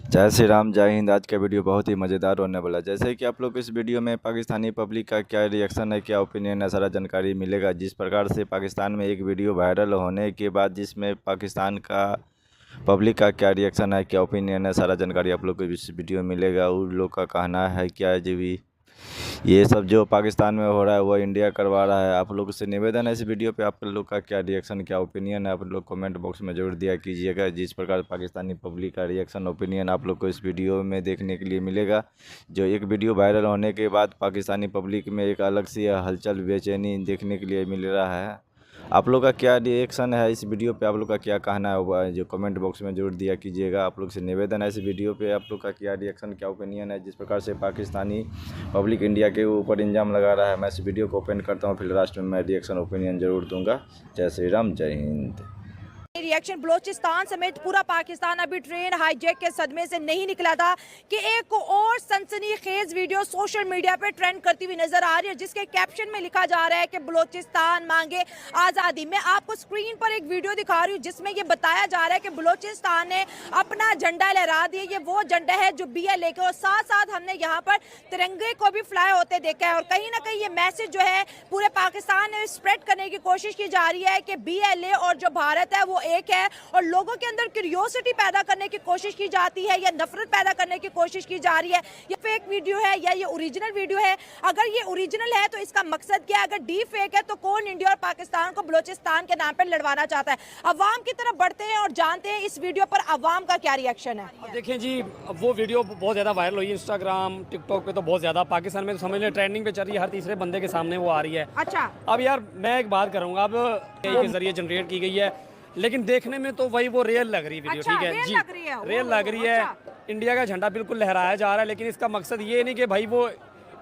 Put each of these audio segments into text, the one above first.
जय श्री राम, जय हिंद। आज का वीडियो बहुत ही मज़ेदार होने वाला है। जैसे कि आप लोग इस वीडियो में पाकिस्तानी पब्लिक का क्या रिएक्शन है, क्या ओपिनियन है, सारा जानकारी मिलेगा। जिस प्रकार से पाकिस्तान में एक वीडियो वायरल होने के बाद जिसमें पाकिस्तान का पब्लिक का क्या रिएक्शन है, क्या ओपिनियन है, सारा जानकारी आप लोग को इस वीडियो में मिलेगा। उन लोग का कहना है क्या है जी भी ये सब जो पाकिस्तान में हो रहा है वो इंडिया करवा रहा है। आप लोग से निवेदन है इस वीडियो पे आप लोग का क्या रिएक्शन, क्या ओपिनियन है, आप लोग कमेंट बॉक्स में ज़रूर दिया कीजिएगा। जिस प्रकार पाकिस्तानी पब्लिक का रिएक्शन ओपिनियन आप लोग को इस वीडियो में देखने के लिए मिलेगा। जो एक वीडियो वायरल होने के बाद पाकिस्तानी पब्लिक में एक अलग सी हलचल, बेचैनी देखने के लिए मिल रहा है। आप लोग का क्या रिएक्शन है इस वीडियो पे, आप लोग का क्या कहना है वो जो कमेंट बॉक्स में जरूर दिया कीजिएगा। आप लोग से निवेदन है इस वीडियो पे आप लोग का क्या रिएक्शन, क्या ओपिनियन है। जिस प्रकार से पाकिस्तानी पब्लिक इंडिया के ऊपर इल्ज़ाम लगा रहा है, मैं इस वीडियो को ओपन करता हूँ, फिर लास्ट में मैं रिएक्शन ओपिनियन जरूर दूंगा। जय श्री राम, जय हिंद। रिएक्शन बलोचिस्तान समेत पूरा पाकिस्तान अभी ट्रेन हाईजैक के सदमे से नहीं निकला था कि एक और सनसनीखेज वीडियो सोशल मीडिया पे ट्रेंड करती हुई नजर आ रही है, जिसके कैप्शन में लिखा जा रहा है कि बलोचिस्तान मांगे आज़ादी। मैं आपको स्क्रीन पर एक वीडियो दिखा रही हूँ जिसमें ये बताया जा रहा है कि बलोचिस्तान ने अपना झंडा लहरा दिया। ये वो झंडा है जो BLA के, और साथ साथ हमने यहाँ पर तिरंगे को भी फ्लाई होते देखा है। और कहीं ना कहीं ये मैसेज जो है पूरे पाकिस्तान में स्प्रेड करने की कोशिश की जा रही है कि BLA और जो भारत है वो एक है, और लोगों के अंदर क्यूरियोसिटी पैदा करने की कोशिश की जाती है या नफरत पैदा करने की कोशिश की जा रही है। ये फेक वीडियो है या ये ओरिजिनल वीडियो है? अगर ये ओरिजिनल है तो इसका मकसद क्या है? अगर डी फेक है तो कौन इंडिया और पाकिस्तान को बलोचिस्तान के नाम पर लड़वाना चाहता है? अवाम की तरफ बढ़ते हैं और जानते हैं इस वीडियो पर अवाम का क्या रिएक्शन है। देखें जी, वो वीडियो बहुत ज़्यादा वायरल हुई इंस्टाग्राम टिकटॉक पे, तो बहुत ज़्यादा पाकिस्तान में तो समझ लें ट्रेंडिंग पे चल रही है, हर तीसरे बंदे के सामने वो आ रही है। अच्छा, अब यार मैं एक बात करूँगा, अब AI के जरिए जनरेट की गई है, लेकिन देखने में तो वही वो रियल लग रही वीडियो। अच्छा, ठीक है रियल जी, लग रही है, रियल लग रही है। इंडिया का झंडा बिल्कुल लहराया जा रहा है, लेकिन इसका मकसद ये नहीं कि भाई वो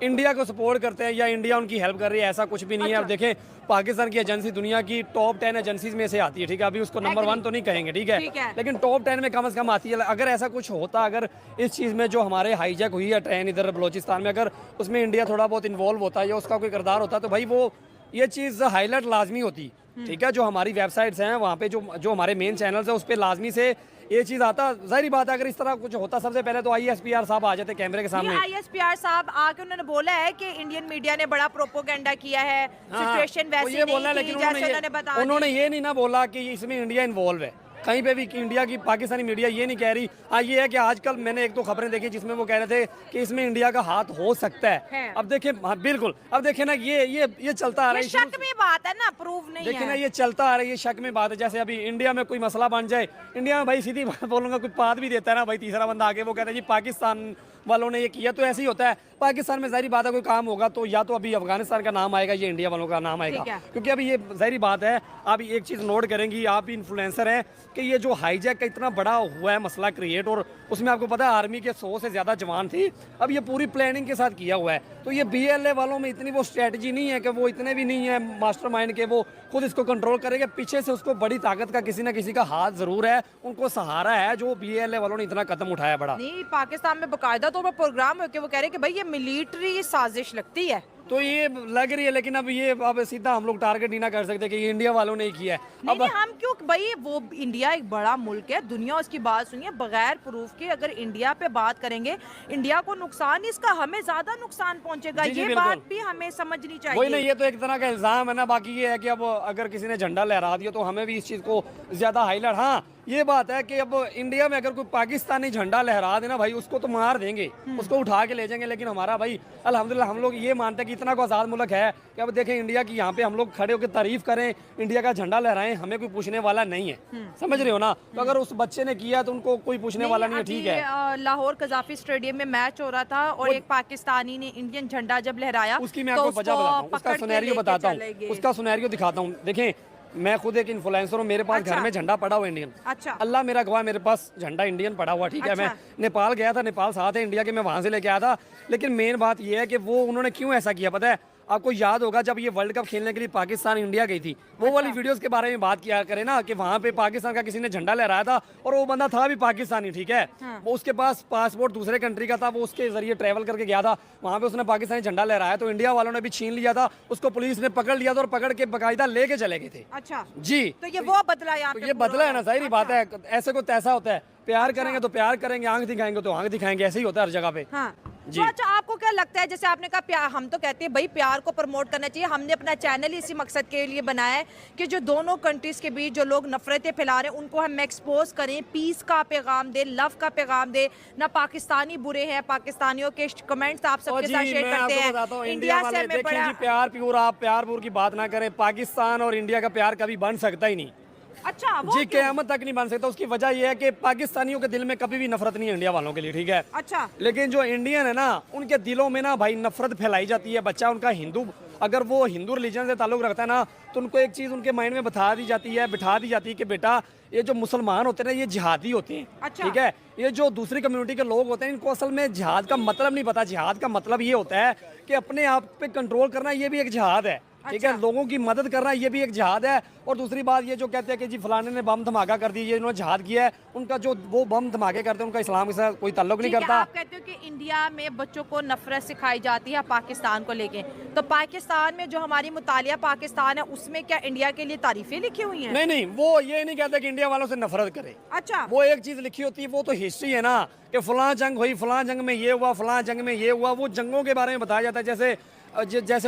इंडिया को सपोर्ट करते हैं या इंडिया उनकी हेल्प कर रही है, ऐसा कुछ भी नहीं है। अब देखें, पाकिस्तान की एजेंसी दुनिया की टॉप 10 एजेंसीज में से आती है। ठीक है, अभी उसको नंबर 1 तो नहीं कहेंगे, ठीक है, लेकिन टॉप 10 में कम से कम आती है। अगर ऐसा कुछ होता, अगर इस चीज़ में जो हमारे हाईजैक हुई है ट्रेन इधर बलोचिस्तान में, अगर उसमें इंडिया थोड़ा बहुत इन्वॉल्व होता या उसका कोई किरदार होता, तो भाई वो ये चीज़ हाईलाइट लाजमी होती। ठीक है, जो हमारी वेबसाइट्स हैं वहाँ पे जो हमारे मेन चैनल्स हैं उस पर लाजमी से ये चीज़ आता। जाहिर बात है, अगर इस तरह कुछ होता सबसे पहले तो ISPR साहब आ जाते कैमरे के सामने। ISPR साहब आके उन्होंने बोला है कि इंडियन मीडिया ने बड़ा प्रोपोगेंडा किया है, सिचुएशन वैसी ये नहीं बोला, थी लेकिन जैसे उन्होंने ये नहीं ना बोला कि इसमें इंडिया इन्वॉल्व है कहीं पे भी, कि इंडिया की पाकिस्तानी मीडिया ये नहीं कह रही। हाँ, ये है कि आजकल मैंने एक दो खबरें देखी जिसमें वो कह रहे थे कि इसमें इंडिया का हाथ हो सकता है। अब देखें, हाँ बिल्कुल, अब देखें ना, ये चलता आ रहा है, शक में बात है ना, प्रूव नहीं है। देखिए ना, ये चलता आ रहा है, ये शक में बात है। जैसे अभी इंडिया में कोई मसला बन जाए, इंडिया में भाई सीधी बात बोलूंगा, कुछ बात भी देता है ना भाई, तीसरा बंदा आके वो कहता है जी पाकिस्तान वालों ने ये किया, तो ऐसे ही होता है। पाकिस्तान में जाहिर बात है कोई काम होगा तो या तो अभी अफगानिस्तान का नाम आएगा, ये इंडिया वालों का नाम आएगा, क्योंकि अभी ये जाहिर बात है। आप एक चीज़ नोट करेंगी, आप भी इन्फ्लुएंसर हैं, कि ये जो हाईजैक का इतना बड़ा हुआ है मसला क्रिएट, और उसमें आपको पता है आर्मी के 100 से ज़्यादा जवान थी। अब ये पूरी प्लानिंग के साथ किया हुआ है, तो ये BLA वालों में इतनी वो स्ट्रेटजी नहीं है, कि वो इतने भी नहीं है मास्टरमाइंड के वो खुद इसको कंट्रोल करेंगे। पीछे से उसको बड़ी ताकत का किसी ना किसी का हाथ जरूर है, उनको सहारा है, जो BLA वालों ने इतना कदम उठाया बड़ा। नहीं, पाकिस्तान में बाकायदा तौर पर प्रोग्राम है कि वो कह रहे हैं कि भाई ये मिलिट्री साजिश लगती है, तो ये लग रही है, लेकिन अब सीधा हम लोग टारगेट नहीं ना कर सकते कि ये इंडिया वालों ने ही किया है। अब हम क्यों भाई, वो इंडिया एक बड़ा मुल्क है, दुनिया उसकी बात सुनिए, बगैर प्रूफ के अगर इंडिया पे बात करेंगे, इंडिया को नुकसान, इसका हमें ज्यादा नुकसान पहुंचेगा। ये बात भी हमें समझनी चाहिए। वही नहीं, ये तो एक तरह का इल्जाम है ना। बाकी ये है कि अब अगर किसी ने झंडा लहरा दिया तो हमें भी इस चीज को ज्यादा हाईलाइट। हाँ, ये बात है कि अब इंडिया में अगर कोई पाकिस्तानी झंडा लहरा देना भाई, उसको तो मार देंगे, उसको उठा के ले जाएंगे। लेकिन हमारा भाई अल्हम्दुलिल्लाह हम लोग ये मानते हैं कि इतना को आज़ाद मुल्क है कि अब देखें इंडिया की, यहाँ पे हम लोग खड़े होकर तारीफ करें, इंडिया का झंडा लहराएं, हमें कोई पूछने वाला नहीं है। समझ रहे हो ना? तो अगर उस बच्चे ने किया तो उनको कोई पूछने वाला नहीं है। ठीक है, लाहौर कजाफी स्टेडियम में मैच हो रहा था और एक पाकिस्तानी ने इंडियन झंडा जब लहराया, उसकी मैं आपको वजह बताता हूँ, उसका सुनैरियो बताता हूँ, उसका सुनैरियो दिखाता हूँ। देखें, मैं खुद एक इन्फ्लुएंसर हूँ, मेरे पास घर में झंडा पड़ा हुआ इंडियन। अच्छा, अल्लाह मेरा गवाह, मेरे पास झंडा इंडियन पड़ा हुआ। ठीक है, मैं नेपाल गया था, नेपाल साथ है इंडिया के, मैं वहां से लेके आया था। लेकिन मेन बात यह है कि वो उन्होंने क्यों ऐसा किया पता है? आपको याद होगा जब ये वर्ल्ड कप खेलने के लिए पाकिस्तान इंडिया गई थी, वो वाली वीडियोस के बारे में बात किया करें ना, कि वहाँ पे पाकिस्तान का किसी ने झंडा लहराया था और वो बंदा था भी पाकिस्तानी, ठीक है। वो उसके पास पासपोर्ट दूसरे कंट्री का था, वो उसके जरिए ट्रैवल करके गया था, वहाँ पे उसने पाकिस्तानी झंडा लहराया, तो इंडिया वालों ने भी छीन लिया था उसको, पुलिस ने पकड़ लिया था और पकड़ के बाकायदा लेके चले गए थे। अच्छा जी, तो ये वो बदला यहाँ तो पे ये बदला है ना, जाहिर बात है, ऐसे को तैसा होता है, प्यार करेंगे तो प्यार करेंगे, आंख दिखाएंगे तो आंख दिखाएंगे, ऐसे ही होता है हर जगह पे। हाँ जी। तो अच्छा आपको क्या लगता है, जैसे आपने कहा प्यार, हम तो कहते हैं भाई प्यार को प्रमोट करना चाहिए, हमने अपना चैनल इसी मकसद के लिए बनाया है कि जो दोनों कंट्रीज के बीच जो लोग नफरतें फैला रहे हैं उनको हम एक्सपोज करें, पीस का पैगाम दे, लव का पैगाम दे। ना पाकिस्तानी बुरे हैं, पाकिस्तानियों के कमेंट्स आप सबके साथ शेयर करते हैं, इंडिया से हमें बड़ा प्यार प्योर, आप प्यार प्योर की बात ना करें, पाकिस्तान और इंडिया का प्यार कभी बन सकता ही नहीं। अच्छा वो जी, क़यामत तक नहीं बन सकता। उसकी वजह यह है कि पाकिस्तानियों के दिल में कभी भी नफरत नहीं है इंडिया वालों के लिए, ठीक है। अच्छा लेकिन जो इंडियन है ना, उनके दिलों में ना भाई नफरत फैलाई जाती है। बच्चा उनका हिंदू, अगर वो हिंदू रिलीजन से ताल्लुक रखता है ना, तो उनको एक चीज़ उनके माइंड में बिठा दी जाती है कि बेटा ये जो मुसलमान होते हैं ना, ये जिहादी होते हैं। अच्छा। ठीक है, ये जो दूसरी कम्युनिटी के लोग होते हैं, इनको असल में जिहाद का मतलब नहीं पता। जिहाद का मतलब ये होता है कि अपने आप पे कंट्रोल करना, ये भी एक जिहाद है। ठीक है, लोगों की मदद करना ये भी एक जिहाद है। और दूसरी बात ये जो कहते हैं कि जी फलाने ने बम धमाका कर दी, ये इन्होंने जिहाद किया है, उनका जो वो बम धमाके करते हैं उनका इस्लाम के साथ कोई ताल्लुक नहीं करता। आप कहते हो कि इंडिया में बच्चों को नफरत सिखाई जाती है पाकिस्तान को लेके, तो पाकिस्तान में जो हमारी मुतालिया पाकिस्तान है उसमें क्या इंडिया के लिए तारीफें लिखी हुई हैं? नहीं, वो ये नहीं कहते कि इंडिया वालों से नफरत करे। अच्छा, वो एक चीज लिखी होती है, वो तो हिस्ट्री है ना, कि फलां जंग हुई, फलां जंग में ये हुआ, फलां जंग में ये हुआ। वो जंगों के बारे में बताया जाता है। जैसे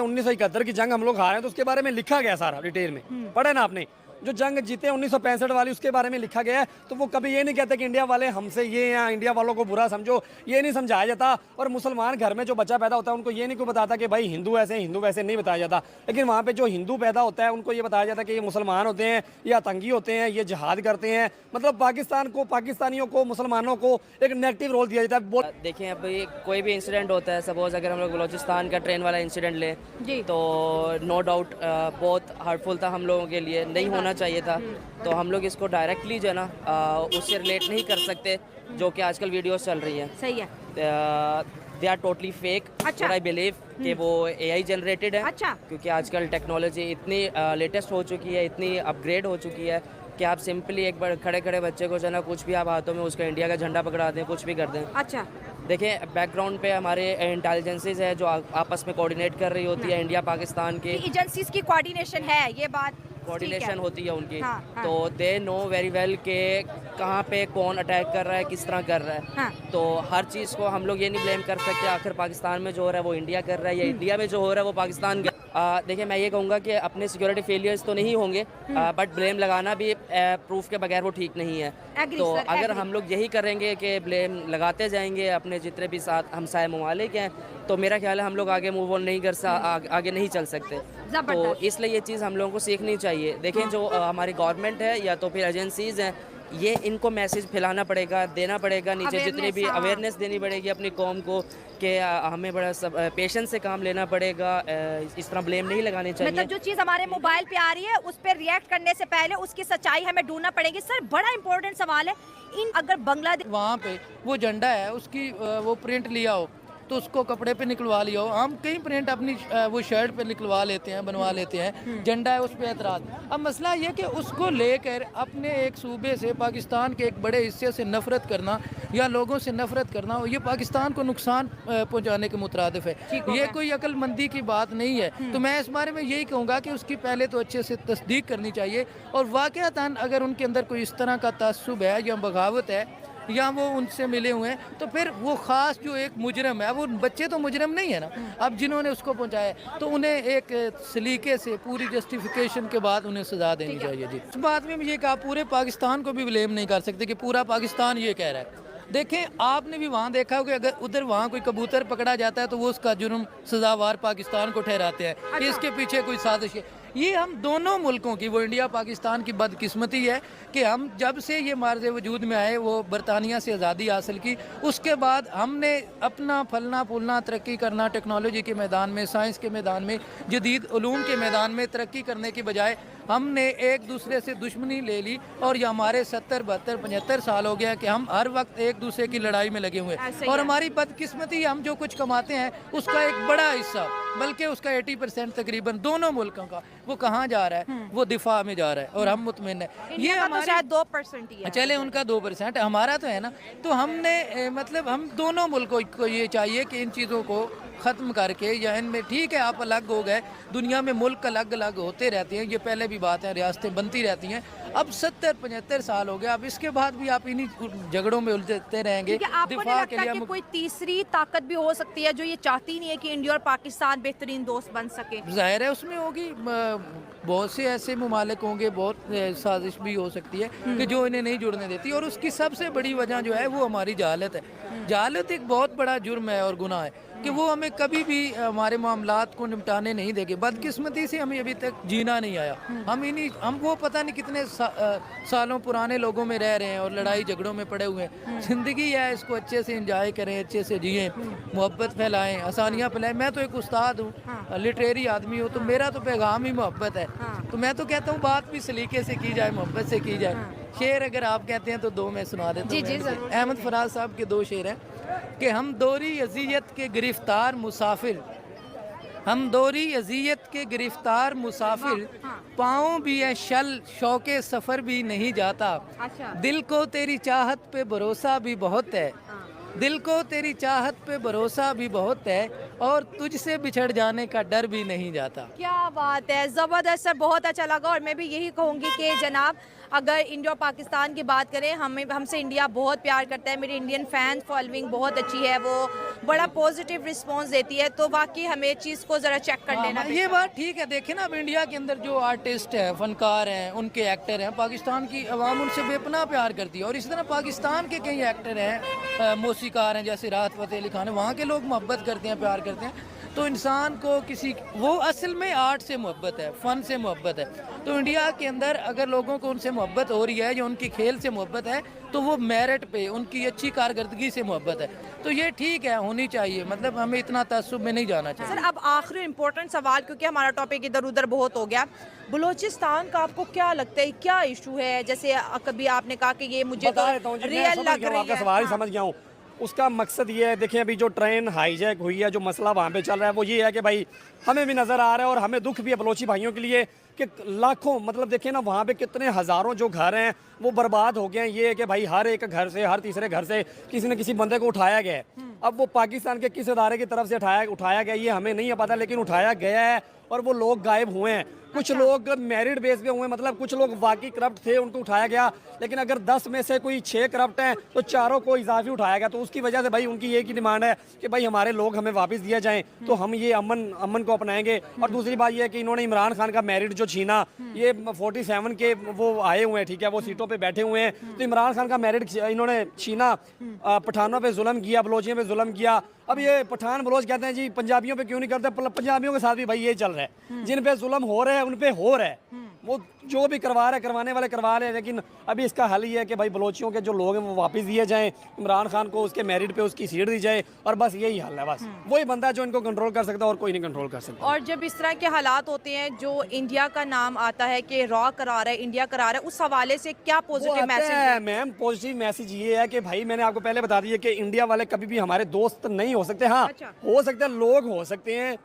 1971 की जंग हम लोग हारे हैं, तो उसके बारे में लिखा गया सारा डिटेल में, पढ़े ना आपने। जो जंग जीते 1965 वाली, उसके बारे में लिखा गया है। तो वो कभी ये नहीं कहते कि इंडिया वाले हमसे ये या इंडिया वालों को बुरा समझो, ये नहीं समझाया जाता। और मुसलमान घर में जो बच्चा पैदा होता है, उनको ये नहीं कोई बताता कि भाई हिंदू ऐसे हिंदू वैसे, नहीं बताया जाता। लेकिन वहाँ पे जो हिंदू पैदा होता है, उनको ये बताया जाता है कि ये मुसलमान होते हैं, ये आतंकी होते हैं, ये जिहाद करते हैं। मतलब पाकिस्तान को, पाकिस्तानियों को, मुसलमानों को एक नेगेटिव रोल दिया जाता है। देखिए, अभी कोई भी इंसिडेंट होता है, सपोज अगर हम लोग बलोचिस्तान का ट्रेन वाला इंसिडेंट लें, तो नो डाउट बहुत हार्टफुल था हम लोगों के लिए, नहीं होना चाहिए था। तो हम लोग इसको डायरेक्टली जो है ना उससे रिलेट नहीं कर सकते, जो कि आजकल वीडियोस चल रही हैं। सही है। They are totally fake. अच्छा। आई बिलीव कि वो AI जनरेटेड है। अच्छा। क्योंकि आजकल टेक्नोलॉजी इतनी लेटेस्ट हो चुकी है, इतनी अपग्रेड हो चुकी है कि आप सिंपली एक बार खड़े खड़े बच्चे को जो है ना, कुछ भी आप हाथों में उसका इंडिया का झंडा पकड़ा दें, कुछ भी कर दें। अच्छा, देखिए, बैकग्राउंड पे हमारे इंटेलिजेंसेज है जो आपस में कोऑर्डिनेट कर रही होती है, इंडिया पाकिस्तान के एजेंसीज की कोऑर्डिनेशन है, ये बात कोऑर्डिनेशन होती है उनकी। हाँ। तो दे नो वेरी वेल के कहाँ पे कौन अटैक कर रहा है, किस तरह कर रहा है। हाँ। तो हर चीज़ को हम लोग ये नहीं ब्लेम कर सकते आखिर पाकिस्तान में जो हो रहा है वो इंडिया कर रहा है, या इंडिया में जो हो रहा है वो पाकिस्तान कर। देखिए, मैं ये कहूँगा कि अपने सिक्योरिटी फेलियर्स तो नहीं होंगे, बट ब्लेम लगाना भी प्रूफ के बगैर वो ठीक नहीं है। तो अगर हम लोग यही करेंगे कि ब्लेम लगाते जाएंगे अपने जितने भी साथ हमसाए ममालिक हैं, तो मेरा ख्याल है हम लोग आगे मूव ऑन नहीं आगे नहीं चल सकते। तो इसलिए ये चीज़ हम लोगों को सीखनी चाहिए। देखें, जो हमारी गवर्नमेंट है या तो फिर एजेंसीज़ हैं, ये इनको मैसेज फैलाना पड़ेगा, देना पड़ेगा नीचे, जितनी भी अवेयरनेस देनी पड़ेगी अपनी कौम को कि हमें बड़ा सब पेशेंस से काम लेना पड़ेगा, इस तरह ब्लेम नहीं लगाने चाहिए। मतलब जो चीज़ हमारे मोबाइल पे आ रही है उस पर रिएक्ट करने से पहले उसकी सच्चाई हमें ढूंढना पड़ेगी। सर, बड़ा इंपॉर्टेंट सवाल है, अगर बांग्लादेश वहाँ पे वो झंडा है, उसकी वो प्रिंट लिया हो तो उसको कपड़े पे निकलवा लिया हो। हम कई प्रिंट अपनी वो शर्ट पे निकलवा लेते हैं, बनवा लेते हैं, झंडा है उस पे एतराज़। अब मसला ये कि उसको लेकर अपने एक सूबे से, पाकिस्तान के एक बड़े हिस्से से नफरत करना या लोगों से नफरत करना, ये पाकिस्तान को नुकसान पहुंचाने के मुतरादिफ है। ये कोई अक्लमंदी की बात नहीं है। तो मैं इस बारे में यही कहूँगा कि उसकी पहले तो अच्छे से तस्दीक करनी चाहिए, और वाक़अतन अगर उनके अंदर कोई इस तरह का तासुब है या बगावत है या वो उनसे मिले हुए हैं, तो फिर वो ख़ास जो एक मुजरम है, वो बच्चे तो मुजरम नहीं है ना, अब जिन्होंने उसको पहुंचाया, तो उन्हें एक सलीके से पूरी जस्टिफिकेशन के बाद उन्हें सज़ा देनी चाहिए। जी, इस बात में ये कहा, पूरे पाकिस्तान को भी ब्लेम नहीं कर सकते कि पूरा पाकिस्तान ये कह रहा है। देखें, आपने भी वहाँ देखा हो कि अगर उधर वहाँ कोई कबूतर पकड़ा जाता है तो वो उसका जुर्म सज़ावार पाकिस्तान को ठहराते हैं कि इसके पीछे कोई साजिश है। ये हम दोनों मुल्कों की, वो इंडिया पाकिस्तान की बदकिस्मती है कि हम जब से ये मार्ज़ वजूद में आए, वो बरतानिया से आज़ादी हासिल की, उसके बाद हमने अपना फलना फूलना तरक्की करना, टेक्नोलॉजी के मैदान में, साइंस के मैदान में, जदीद उलूम के मैदान में तरक्की करने की बजाय हमने एक दूसरे से दुश्मनी ले ली और ये हमारे 70, 72, 75 साल हो गया कि हम हर वक्त एक दूसरे की लड़ाई में लगे हुए ऐसे हैं। ही और है। हमारी बदकिस्मती, हम जो कुछ कमाते हैं उसका एक बड़ा हिस्सा, बल्कि उसका 80% तकरीबन दोनों मुल्कों का, वो कहाँ जा रहा है? वो दिफा में जा रहा है और हम मुतमिन है। इंडिया का तो शायद 2% ही है। चले उनका 2%, हमारा तो है ना। तो हमने मतलब हम दोनों मुल्कों को ये चाहिए कि इन चीज़ों को ख़त्म करके, या इनमें ठीक है आप अलग हो गए, दुनिया में मुल्क अलग अलग होते रहते हैं, ये पहले भी बात है, रियासतें बनती रहती हैं। अब 70-75 साल हो गए, अब इसके बाद भी आप इन्हीं झगड़ों में उलझते रहेंगे। क्या आपको नहीं लगता कि कोई तीसरी ताकत भी हो सकती है जो ये चाहती नहीं है कि इंडिया और पाकिस्तान बेहतरीन दोस्त बन सके? जाहिर है उसमें होगी, बहुत से ऐसे ममालिक होंगे, बहुत साजिश भी हो सकती है कि जो इन्हें नहीं जुड़ने देती, और उसकी सबसे बड़ी वजह जो है वो हमारी जहालत है। जहालत एक बहुत बड़ा जुर्म है और गुनाह है कि वो हमें कभी भी हमारे मामलात को निपटाने नहीं देंगे। बदकिस्मती से हमें अभी तक जीना नहीं आया। हम वो पता नहीं कितने सालों पुराने लोगों में रह रहे हैं और लड़ाई झगड़ों में पड़े हुए हैं। ज़िंदगी है, इसको अच्छे से एंजॉय करें, अच्छे से जिएं, मोहब्बत फैलाएं, आसानियाँ फैलाएं। मैं तो एक उस्ताद हूँ, लिटरेरी आदमी हूँ, तो मेरा तो पैगाम ही मोहब्बत है। तो मैं तो कहता हूँ बात भी सलीके से की जाए, मोहब्बत से की जाए। शेर अगर आप कहते हैं तो 2 मैं सुना देता हूँ। जी, जरूर। अहमद फराज साहब के 2 शेर हैं कि हम दोरी अज़ियत के गिरफ्तार मुसाफिर, हम दोरी अज़ियत के गिरफ्तार मुसाफिर, पाँव भी है शल, शौके सफ़र भी नहीं जाता। अच्छा। दिल को तेरी चाहत पे भरोसा भी बहुत है, दिल को तेरी चाहत पे भरोसा भी बहुत है, और तुझसे बिछड़ जाने का डर भी नहीं जाता। क्या बात है, ज़बरदस्त है, बहुत अच्छा लगा। और मैं भी यही कहूँगी कि जनाब अगर इंडिया और पाकिस्तान की बात करें, हमसे इंडिया बहुत प्यार करता है, मेरी इंडियन फैन फॉलोइंग बहुत अच्छी है, वो बड़ा पॉजिटिव रिस्पांस देती है, तो वाकई हमें चीज़ को ज़रा चेक कर लेना। ये बात ठीक है। देखें ना, अब इंडिया के अंदर जो आर्टिस्ट हैं, फनकार हैं, उनके एक्टर हैं, पाकिस्तान की आवाम उनसे बेपनाह प्यार करती है। और इसी तरह पाकिस्तान के कई एक्टर हैं, मौसीकार हैं, जैसे राहत फ़तेह अली खान है, वहाँ के लोग मोहब्बत करते हैं, प्यार करते हैं। तो इंसान को वो असल में आर्ट से मोहब्बत है, फ़न से मोहब्बत है। तो इंडिया के अंदर अगर लोगों को उनसे मोहब्बत हो रही है या उनकी खेल से मोहब्बत है, तो वो मेरिट पे, उनकी अच्छी कारकर्दगी से मोहब्बत है। तो ये ठीक है, होनी चाहिए, मतलब हमें इतना तअस्सुब में नहीं जाना चाहिए। सर अब आखिरी इम्पोर्टेंट सवाल, क्योंकि हमारा टॉपिक इधर उधर बहुत हो गया, बलूचिस्तान का आपको क्या लगता है, क्या इशू है? जैसे कभी आपने कहा कि ये मुझे तो रियल लग रही है। सवाल समझ गया हूँ। उसका मकसद ये है, देखिए अभी जो ट्रेन हाईजैक हुई है, जो मसला वहाँ पे चल रहा है, वो ये है कि भाई हमें भी नज़र आ रहा है और हमें दुख भी है बलोची भाइयों के लिए कि लाखों, मतलब देखिए ना वहाँ पे कितने हज़ारों जो घर हैं वो बर्बाद हो गए हैं। ये है कि भाई हर एक घर से, हर तीसरे घर से किसी न किसी बंदे को उठाया गया है। अब वो पाकिस्तान के किस इदारे की तरफ से उठाया गया ये हमें नहीं पता, लेकिन उठाया गया है और वो लोग गायब हुए हैं। कुछ लोग मेरिट बेस पे हुए, मतलब कुछ लोग वाकई करप्ट थे, उनको उठाया गया। लेकिन अगर 10 में से कोई 6 करप्ट हैं तो 4 को इजाफी उठाया गया। तो उसकी वजह से भाई उनकी एक ही डिमांड है कि भाई हमारे लोग हमें वापस दिए जाएं, तो हम ये अमन को अपनाएंगे। और दूसरी बात ये है कि इन्होंने इमरान खान का मेरिट जो छीना, ये 47 के वो आए हुए हैं, ठीक है, वो सीटों पे बैठे हुए हैं, तो इमरान खान का मेरिट इन्होंने छीना, पठानों पे जुल्म किया, बलोचियों पे जुल्म किया। अब ये पठान बलोच कहते हैं जी पंजाबियों पे क्यों नहीं करते, पंजाबियों के साथ भी भाई ये चल रहा है, जिन पे जुल्म हो रहा है उन पे हो रहा है, वो जो भी करवा रहे, करवाने वाले करवा रहे हैं। लेकिन अभी इसका हल ये है कि भाई बलोचियों के जो लोग हैं वो वापस दिए जाएं, इमरान खान को उसके मेरिट पे उसकी सीट दी जाए, और बस यही हल है। बस वही बंदा जो इनको कंट्रोल कर सकता है और कोई नहीं कंट्रोल कर सकता। और जब इस तरह के हालात होते हैं, जो इंडिया का नाम आता है कि रॉ करा रहा है, इंडिया करा रहा है, उस हवाले से क्या पॉजिटिव मैसेज है? मैम पॉजिटिव मैसेज ये है कि भाई मैंने आपको पहले बता दिया कि इंडिया वाले कभी भी हमारे दोस्त नहीं हो सकते। हाँ, अच्छा। हो सकते हैं, लोग हो सकते हैं,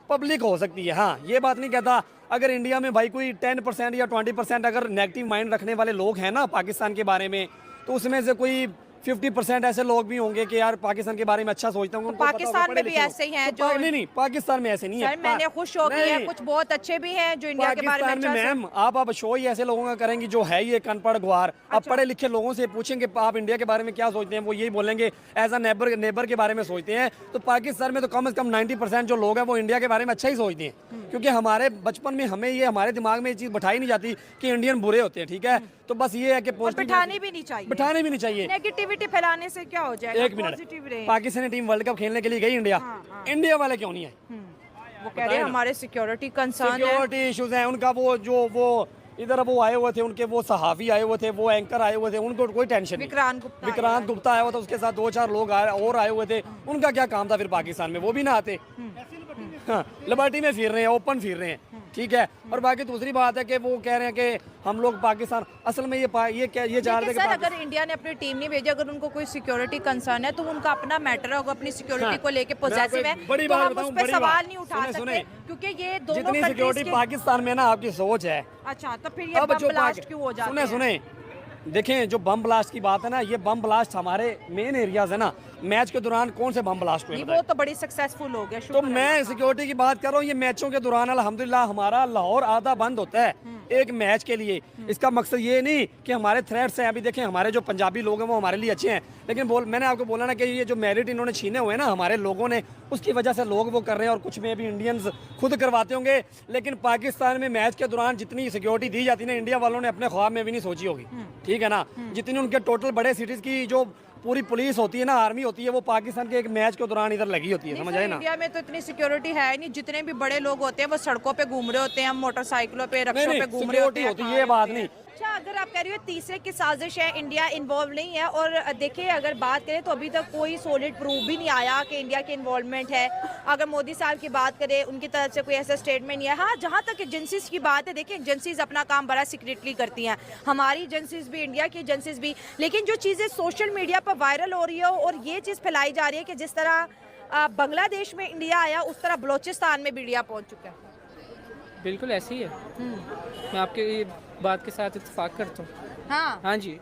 पब्लिक हो सकती है। हाँ, ये बात नहीं कहता। अगर इंडिया में भाई कोई 10% या 20% अगर नेगेटिव माइंड रखने वाले लोग हैं ना पाकिस्तान के बारे में, तो उसमें से कोई 50% ऐसे लोग भी होंगे कि यार पाकिस्तान के बारे में अच्छा सोचता हूँ। पाकिस्तान में भी ऐसे ही हैं जो नहीं, पाकिस्तान में ऐसे नहीं है। सर मैंने खुश हो गई है, कुछ बहुत अच्छे भी हैं जो इंडिया के बारे में अच्छा। मैम आप शो ही ऐसे लोगों का करेंगी जो है ये अनपढ़ गुआर। आप पढ़े लिखे लोगों से पूछेंगे आप इंडिया के बारे में क्या सोचते हैं, वो यही बोलेंगे एज अ नेबर के बारे में सोचते हैं। तो पाकिस्तान में तो कम से कम 90% जो लोग हैं वो इंडिया के बारे में अच्छा ही सोचते हैं, क्योंकि हमारे बचपन में हमें ये, हमारे दिमाग में ये चीज़ बैठाई नहीं जाती कि इंडियन बुरे होते हैं। ठीक है, तो बस ये है कि बिठानी भी नहीं चाहिए, बिठाने भी नहीं चाहिए। नेगेटिविटी फैलाने से क्या हो जाएगा? एक minute, Pakistani team world cup खेलने के लिए गई इंडिया, इंडिया वाले क्यों नहीं है? वो कह रहे हैं हमारे सिक्योरिटी कंसर्न है, सिक्योरिटी इश्यूज हैं उनका। वो इधर वो आए हुए थे, उनके वो सहाफ़ी आए हुए थे, वो एंकर आए हुए थे, उनको कोई टेंशन नहीं। विक्रांत गुप्ता आया हुआ था, उसके साथ 2-4 लोग और आए हुए थे, उनका क्या काम था फिर पाकिस्तान में? वो भी ना आते। हाँ, लिबर्टी में फिर रहे हैं, ओपन फिर रहे हैं, ठीक है। और बाकी दूसरी बात है कि वो कह रहे हैं कि हम लोग पाकिस्तान, असल में ये चाह रहे थे सर अगर इंडिया ने अपनी टीम नहीं भेजी, अगर उनको कोई सिक्योरिटी कंसर्न है तो उनका अपना मैटर है, अपनी सिक्योरिटी को लेके पॉजिटिव है, बड़ी तो बात हम बताऊं, उस पर बड़ी सवाल बात। नहीं उठा सुने, सकते क्योंकि ये दोनों जितनी countries सिक्योरिटी के- पाकिस्तान में ना आपकी सोच है। अच्छा तो फिर ये अब बम जो ब्लास्ट क्यों हो जाते सुने हैं? सुने देखें, जो बम ब्लास्ट की बात है ना, ये बम ब्लास्ट हमारे मेन एरियाज है ना, मैच के दौरान कौन से बम ब्लास्ट हुए नहीं, बताएं? वो तो बड़ी सक्सेसफुल हो गया, तो शुक्र है। मैं सिक्योरिटी की बात कर रहा हूँ, ये मैचों के दौरान अल्हम्दुलिल्लाह हमारा लाहौर आधा बंद होता है एक मैच के लिए। इसका मकसद ये नहीं कि हमारे थ्रेट्स हैं। अभी देखें, हमारे जो पंजाबी लोग हैं वो हमारे लिए अच्छे हैं, लेकिन मैंने आपको बोला ना कि ये जो मेरिट इन्होंने छीने हुए हैं ना हमारे लोगों ने, उसकी वजह से लोग वो कर रहे हैं, और कुछ में भी इंडियंस खुद करवाते होंगे। लेकिन पाकिस्तान में मैच के दौरान जितनी सिक्योरिटी दी जाती है ना, इंडिया वालों ने अपने ख्वाब में भी नहीं सोची होगी, ठीक है ना। जितनी उनके टोटल बड़े सिटीज़ की जो पूरी पुलिस होती है ना, आर्मी होती है, वो पाकिस्तान के एक मैच के दौरान इधर लगी होती है, नहीं समझ सर, आए ना। इंडिया में तो इतनी सिक्योरिटी है नहीं। जितने भी बड़े लोग होते हैं वो सड़कों पे घूम रहे होते हैं, मोटरसाइकिलों पे, रक्षों पे घूम रहे होते सिक्योरिटी हैं, होती खा है, रहे ये बात होते हैं। नहीं। अच्छा, अगर आप कह रही हो तीसरे की साजिश है, इंडिया इन्वॉल्व नहीं है, और देखिए अगर बात करें तो अभी तक कोई सॉलिड प्रूफ भी नहीं आया कि इंडिया की इन्वॉल्वमेंट है। अगर मोदी साहब की बात करें, उनकी तरफ से कोई ऐसा स्टेटमेंट नहीं है। हाँ, जहाँ तक एजेंसीज की बात है, देखिए एजेंसीज अपना काम बड़ा सीक्रेटली करती हैं, हमारी एजेंसीज भी, इंडिया की एजेंसीज भी। लेकिन जो चीज़ें सोशल मीडिया पर वायरल हो रही है और ये चीज़ फैलाई जा रही है कि जिस तरह बांग्लादेश में इंडिया आया, उस तरह बलोचिस्तान में भी इंडिया पहुँच चुका है। बिल्कुल ऐसे ही है। मैं आपके बात के साथ इत्तेफाक करता हूँ। हाँ, हाँ जी,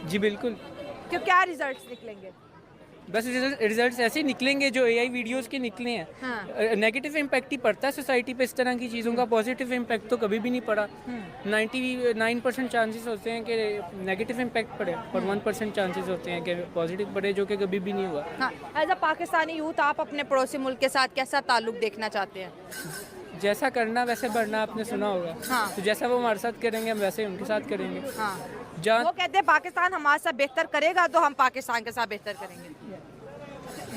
जी बिल्कुल। तो क्या रिजल्ट्स निकलेंगे? बस रिजल्ट्स ऐसे ही निकलेंगे जो एआई वीडियोस के निकले हैं। हाँ। नेगेटिव इम्पैक्ट ही पड़ता है सोसाइटी पे इस तरह की चीज़ों का, पॉजिटिव इम्पैक्ट तो कभी भी नहीं पड़ा। 99% चांसेस होते हैं कि नेगेटिव इम्पैक्ट पड़े और 1% चांसेस होते हैं कि पॉजिटिव पड़े, जो कि कभी भी नहीं हुआ। हाँ, एज अ पाकिस्तानी यूथ आप अपने पड़ोसी मुल्क के साथ कैसा ताल्लुक देखना चाहते हैं? जैसा करना वैसे बढ़ना, आपने सुना होगा। हाँ। तो जैसा वो हमारे साथ करेंगे हम वैसे ही उनके साथ करेंगे। हाँ, जहाँ वो कहते हैं पाकिस्तान हमारे साथ बेहतर करेगा तो हम पाकिस्तान के साथ बेहतर करेंगे।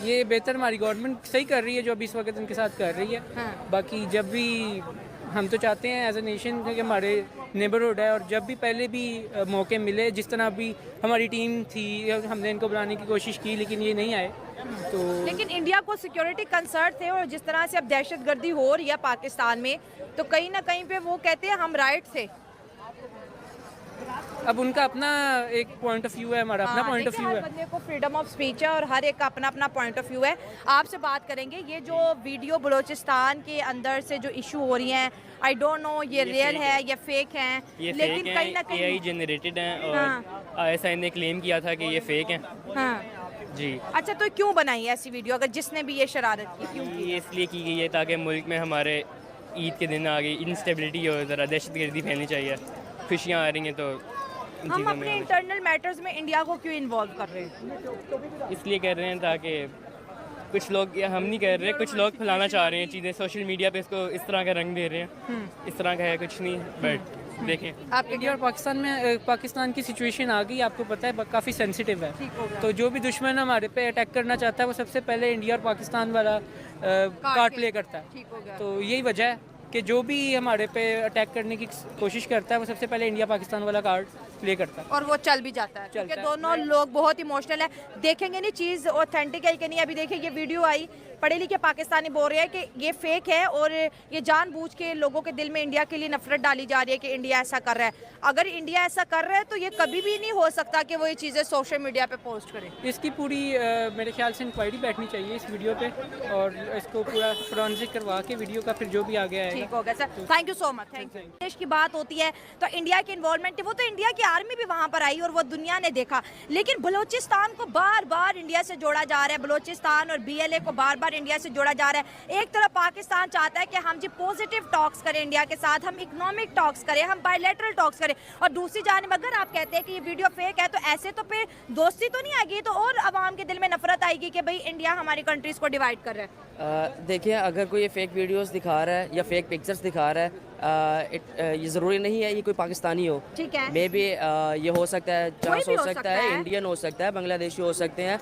ये बेहतर हमारी गवर्नमेंट सही कर रही है जो अभी इस वक्त उनके साथ कर रही है। हाँ। बाकी जब भी हम तो चाहते हैं एज ए नेशन कि हमारे नेबरहुड है, और जब भी पहले भी मौके मिले, जिस तरह अभी हमारी टीम थी, हमने इनको बुलाने की कोशिश की लेकिन ये नहीं आए। तो लेकिन इंडिया को सिक्योरिटी कंसर्न थे, और जिस तरह से अब दहशतगर्दी हो रही है पाकिस्तान में, तो कहीं ना कहीं पे वो कहते हैं हम राइट थे। अब उनका अपना एक पॉइंट ऑफ व्यू है, हमारा अपना हाँ, पॉइंट ऑफ देखिए, व्यू हर है। बंदे को फ्रीडम ऑफ स्पीच है और हर एक का अपना अपना पॉइंट ऑफ व्यू है। आपसे बात करेंगे, ये जो वीडियो बलूचिस्तान के अंदर से जो इशू हो रही हैं, आई डोंट नो ये रियल है या फेक है, ये लेकिन फेक कहीं ना हैं, एआई कहीं जनरेटेड हैं, हाँ। और आईएसआई ने क्लेम किया था कि ये फेक हैं। हाँ। जी, अच्छा, तो क्यों बनाई ऐसी वीडियो? अगर जिसने भी ये शरारत की, क्यों की? ये इसलिए की गई है ताकि मुल्क में हमारे ईद के दिन आ गई इंस्टेबिलिटी और ज़रा दहशतगर्दी फैलनी चाहिए। खुशियाँ आ रही हैं तो इन हम चीज़ों अपने में इंटरनल मैटर्स में इंडिया को क्यों इन्वॉल्व कर रहे हैं? इसलिए कर रहे हैं ताकि कुछ लोग, या हम नहीं कर रहे, कुछ लोग फैलाना चाह रहे हैं चीज़ें सोशल मीडिया पे, इसको इस तरह का रंग दे रहे हैं। इस तरह का है कुछ नहीं, बट देखें आपके इंडिया और पाकिस्तान में पाकिस्तान की सिचुएशन आ गई, आपको पता है काफ़ी सेंसिटिव है। ठीक हो गया। तो जो भी दुश्मन हमारे पे अटैक करना चाहता है वो सबसे पहले इंडिया और पाकिस्तान वाला कार्ड प्ले करता है। ठीक हो गया। तो यही वजह है कि जो भी हमारे पे अटैक करने की कोशिश करता है वो सबसे पहले इंडिया पाकिस्तान वाला कार्ड प्ले करता है। और वो चल भी जाता है, क्योंकि दोनों लोग बहुत इमोशनल है। देखेंगे नहीं चीज़ ऑथेंटिक है कि नहीं। अभी देखिए, ये वीडियो आई, पढ़े लिखे पाकिस्तानी बोल रहे हैं कि ये फेक है और ये जानबूझ के लोगों के दिल में इंडिया के लिए नफरत डाली जा रही है कि इंडिया ऐसा कर रहा है। अगर इंडिया ऐसा कर रहा है तो ये कभी भी नहीं हो सकता कि वो ये चीज़ें सोशल मीडिया पे पोस्ट करे। इसकी पूरी मेरे ख्याल से इंक्वायरी बैठनी चाहिए इस वीडियो पे, और इसको पूरा फोरेंसिक करवा के वीडियो का फिर जो भी आगे आएगा। ठीक हो गया sir, thank you so much. Thank you. देश की बात होती है तो इंडिया की इन्वॉल्वमेंट, वो तो इंडिया की आर्मी भी वहाँ पर आई और वो दुनिया ने देखा, लेकिन बलूचिस्तान को बार बार इंडिया से जोड़ा जा रहा है। बलूचिस्तान और BLA को बार बार इंडिया से जोड़ा जा रहा है। एक तरफ पाकिस्तान चाहता है कि हम जी पॉजिटिव टॉक्स करें इंडिया के साथ, हम इकोनॉमिक टॉक्स करें, हम बायलैटरल टॉक्स करें, और दूसरी जानिब अगर आप कहते हैं कि ये वीडियो फेक है तो ऐसे तो फिर दोस्ती तो नहीं आएगी, तो और अवाम के दिल में नफरत आएगी कि भाई इंडिया हमारी कंट्रीज को डिवाइड कर रहा है। देखिए, अगर कोई ये फेक वीडियोस दिखा रहा है या फेक पिक्चर्स दिखा रहा है, ये ज़रूरी नहीं है ये कोई पाकिस्तानी हो। ठीक है। मे बी ये हो सकता है, चांस भी हो हो सकता सकता है, है। इंडियन हो सकता है, बांग्लादेशी हो सकते हैं,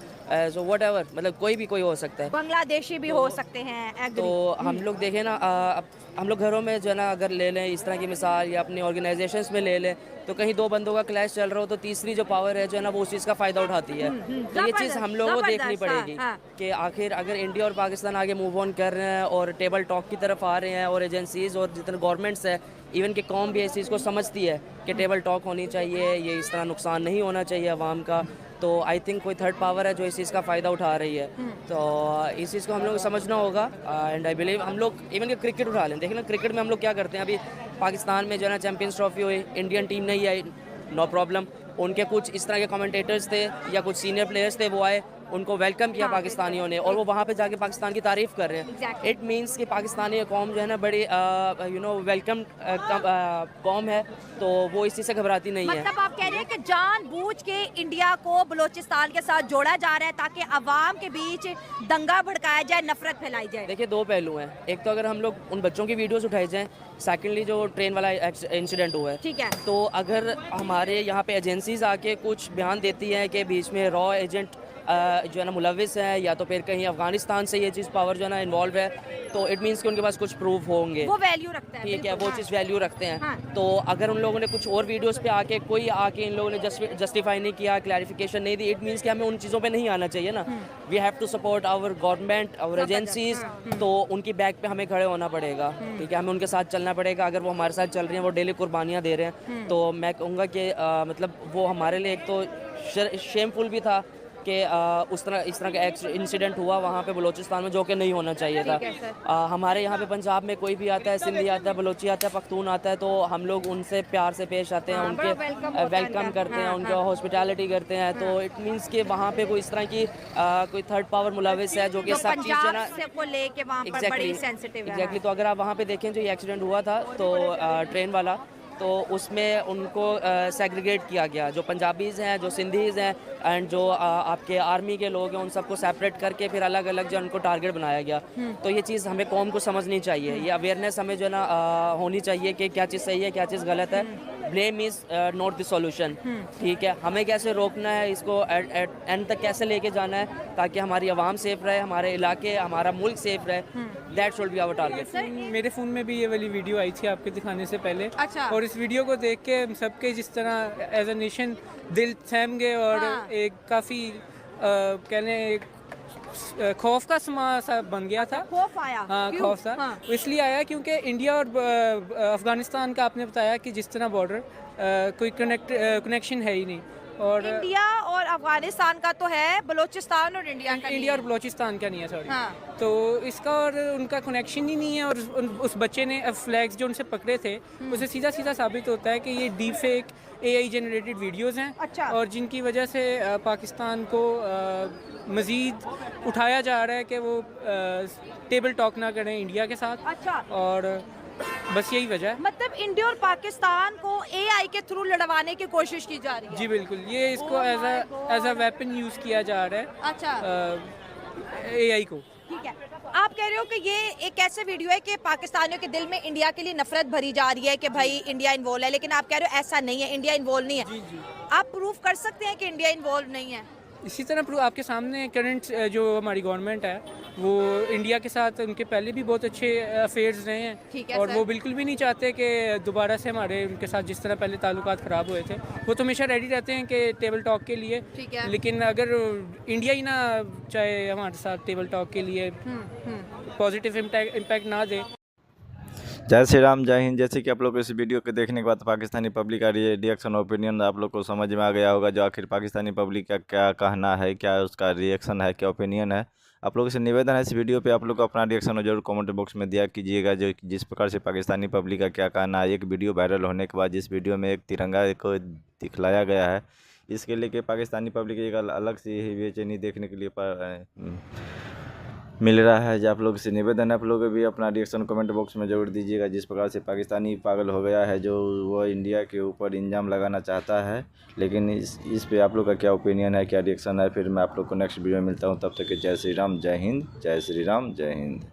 सो व्हाटएवर, मतलब कोई भी कोई हो सकता है। बांग्लादेशी भी हो सकते हैं। तो हम लोग देखें ना, अब हम लोग घरों में जो है ना अगर ले लें इस तरह की मिसाल या अपनी ऑर्गेनाइजेशंस में ले लें तो कहीं दो बंदों का क्लैश चल रहा हो तो तीसरी जो पावर है जो है ना वो उस चीज़ का फ़ायदा उठाती है। तो ये चीज़ हम लोगों को देखनी पड़ेगी कि आखिर अगर इंडिया और पाकिस्तान आगे मूव ऑन कर रहे हैं और टेबल टॉक की तरफ आ रहे हैं और एजेंसीज़ और जितने गवर्नमेंट्स है इवन कि कौम भी इस चीज़ को समझती है कि टेबल टॉक होनी चाहिए, ये इस तरह नुकसान नहीं होना चाहिए आवाम का, तो आई थिंक कोई थर्ड पावर है जो इस चीज़ का फ़ायदा उठा रही है। तो इस चीज़ को हम लोग को समझना होगा एंड आई बिलीव हम लोग इवन कि क्रिकेट उठा लें, देखें ना क्रिकेट में हम लोग क्या करते हैं, अभी पाकिस्तान में जो है ना चैम्पियंस ट्रॉफी हुई, इंडियन टीम नहीं आई, नो प्रॉब्लम, उनके कुछ इस तरह के कमेंटेटर्स थे या कुछ सीनियर प्लेयर्स थे वो आए, उनको वेलकम किया पाकिस्तानियों ने और वो वहाँ पे जाके पाकिस्तान की तारीफ़ कर रहे हैं। इट मींस कि पाकिस्तानी कौम जो है ना बड़ी वेलकम कौम है, तो वो इसी से घबराती नहीं है। मतलब आप कह रहे हैं कि जानबूझ के इंडिया को बलूचिस्तान के साथ जोड़ा जा रहा है ताकि अवाम के बीच दंगा भड़काया जाए, नफरत फैलाई जाए। देखिए दो पहलू हैं, एक तो अगर हम लोग उन बच्चों की वीडियोस उठाई जाएं, सेकेंडली जो ट्रेन वाला इंसिडेंट हुआ है, ठीक है, तो अगर हमारे यहाँ पे एजेंसीज आके कुछ बयान देती हैं कि बीच में रॉ एजेंट जो है ना मुलविस है या तो फिर कहीं अफगानिस्तान से ये चीज़ पावर जो है ना इन्वॉल्व है, तो इट मीन्स कि उनके पास कुछ प्रूफ होंगे, वो वैल्यू रखता है, ठीक है, वो चीज़ वैल्यू रखते हैं। हाँ। तो अगर उन लोगों ने कुछ और वीडियोस पे आके इन लोगों ने जस्टिफाई नहीं किया, क्लैरिफिकेशन नहीं दी, इट मीन्स कि हमें उन चीज़ों पे नहीं आना चाहिए ना। We have to support our government, our agencies, तो उनकी बैक पे हमें खड़े होना पड़ेगा, ठीक है, हमें उनके साथ चलना पड़ेगा। अगर वो हमारे साथ चल रही हैं, वो डेली कुर्बानियाँ दे रहे हैं, तो मैं कहूँगा कि मतलब वो हमारे लिए एक तो शेमफुल भी था कि इस तरह का इंसिडेंट हुआ वहाँ पे बलूचिस्तान में, जो कि नहीं होना चाहिए था। हमारे यहाँ पे पंजाब में कोई भी आता है, सिंधी आता है, बलूची आता है, पख्तून आता है, तो हम लोग उनसे प्यार से पेश आते हैं, उनके वेलकम करते हैं, उनका हॉस्पिटैलिटी करते हैं। तो इट मीन्स कि वहाँ पे कोई इस तरह की कोई थर्ड पावर मुलविस है जो कि सब चीज़ है ना एग्जैक्टली। तो अगर आप वहाँ पे देखें जो ये एक्सीडेंट हुआ था तो ट्रेन वाला, तो उसमें उनको सेग्रीगेट किया गया, जो पंजाबीज़ हैं, जो सिंधीज़ हैं एंड जो आपके आर्मी के लोग हैं, उन सबको सेपरेट करके फिर अलग अलग जो उनको टारगेट बनाया गया। तो ये चीज़ हमें कौम को समझनी चाहिए, ये अवेयरनेस हमें जो है ना होनी चाहिए कि क्या चीज़ सही है, क्या चीज़ गलत है। Blame is not the solution, ठीक है, हमें कैसे रोकना है इसको, एंड तक कैसे लेके जाना है ताकि हमारी आवाम सेफ रहे, हमारे इलाके, हमारा मुल्क सेफ रहे, that should be our target. मेरे फ़ोन में भी ये वाली वीडियो आई थी आपके दिखाने से पहले। अच्छा। और इस वीडियो को देख के हम सबके जिस तरह एज अ नेशन दिल थम गए और एक काफ़ी कहने खौफ का समा सा बन गया था। खौफ आया, हाँ, क्यों? खौफ था। हाँ। इसलिए आया क्योंकि इंडिया और अफ़गानिस्तान का आपने बताया कि जिस तरह बॉर्डर कोई कनेक्शन है ही नहीं, और इंडिया और अफगानिस्तान का तो है, बलूचिस्तान और इंडिया का इंडिया और बलूचिस्तान का नहीं है, सॉरी। हाँ। तो इसका और उनका कनेक्शन ही नहीं है। और उस बच्चे ने फ्लैग्स जो उनसे पकड़े थे उसे सीधा सीधा साबित होता है कि ये deep fake AI generated videos हैं। अच्छा। और जिनकी वजह से पाकिस्तान को मज़ीद उठाया जा रहा है कि वो टेबल टॉक ना करें इंडिया के साथ। अच्छा। और बस यही वजह है। मतलब इंडिया और पाकिस्तान को AI के थ्रू लड़वाने की कोशिश की जा रही है। जी बिल्कुल, ये इसको एज अ वेपन यूज़ किया जा रहा है। अच्छा। AI को। ठीक है, आप कह रहे हो कि ये एक ऐसे वीडियो है कि पाकिस्तानियों के दिल में इंडिया के लिए नफरत भरी जा रही है कि भाई इंडिया इन्वॉल्व है, लेकिन आप कह रहे हो ऐसा नहीं है, इंडिया इन्वॉल्व नहीं है। जी जी। आप प्रूफ कर सकते हैं कि इंडिया इन्वॉल्व नहीं है? इसी तरह आपके सामने करंट जो हमारी गवर्नमेंट है वो इंडिया के साथ उनके पहले भी बहुत अच्छे अफेयर्स रहे हैं। ठीक है और सर। वो बिल्कुल भी नहीं चाहते कि दोबारा से हमारे उनके साथ जिस तरह पहले ताल्लुकात ख़राब हुए थे, वो तो हमेशा रेडी रहते हैं कि टेबल टॉक के लिए। ठीक है। लेकिन अगर इंडिया ही ना चाहे हमारे साथ टेबल टॉक के लिए पॉजिटिव इम्पैक्ट ना दे। जय श्री राम, जय हिंद। जैसे कि आप लोग को इस वीडियो को देखने के बाद पाकिस्तानी पब्लिक का रिएक्शन ओपिनियन आप लोग को समझ में आ गया होगा, जो आखिर पाकिस्तानी पब्लिक का क्या कहना है, क्या उसका रिएक्शन है, क्या ओपिनियन है। आप लोगों से निवेदन है इस वीडियो पे आप लोग अपना रिएक्शन जरूर कमेंट बॉक्स में दिया कीजिएगा, जो जिस प्रकार से पाकिस्तानी पब्लिक का क्या कहना है। एक वीडियो वायरल होने के बाद जिस वीडियो में एक तिरंगा को दिखलाया गया है, इसके लिए कि पाकिस्तानी पब्लिक एक अलग सी ही बेचैनी देखने के लिए मिल रहा है। जो आप लोग से निवेदन है आप लोग भी अपना रिएक्शन कमेंट बॉक्स में ज़रूर दीजिएगा, जिस प्रकार से पाकिस्तानी पागल हो गया है, जो वो इंडिया के ऊपर इल्ज़ाम लगाना चाहता है। लेकिन इस पे आप लोग का क्या ओपिनियन है, क्या रिएक्शन है, फिर मैं आप लोग को नेक्स्ट वीडियो में मिलता हूँ। तब तक के जय श्री राम, जय हिंद। जय श्री राम, जय हिंद।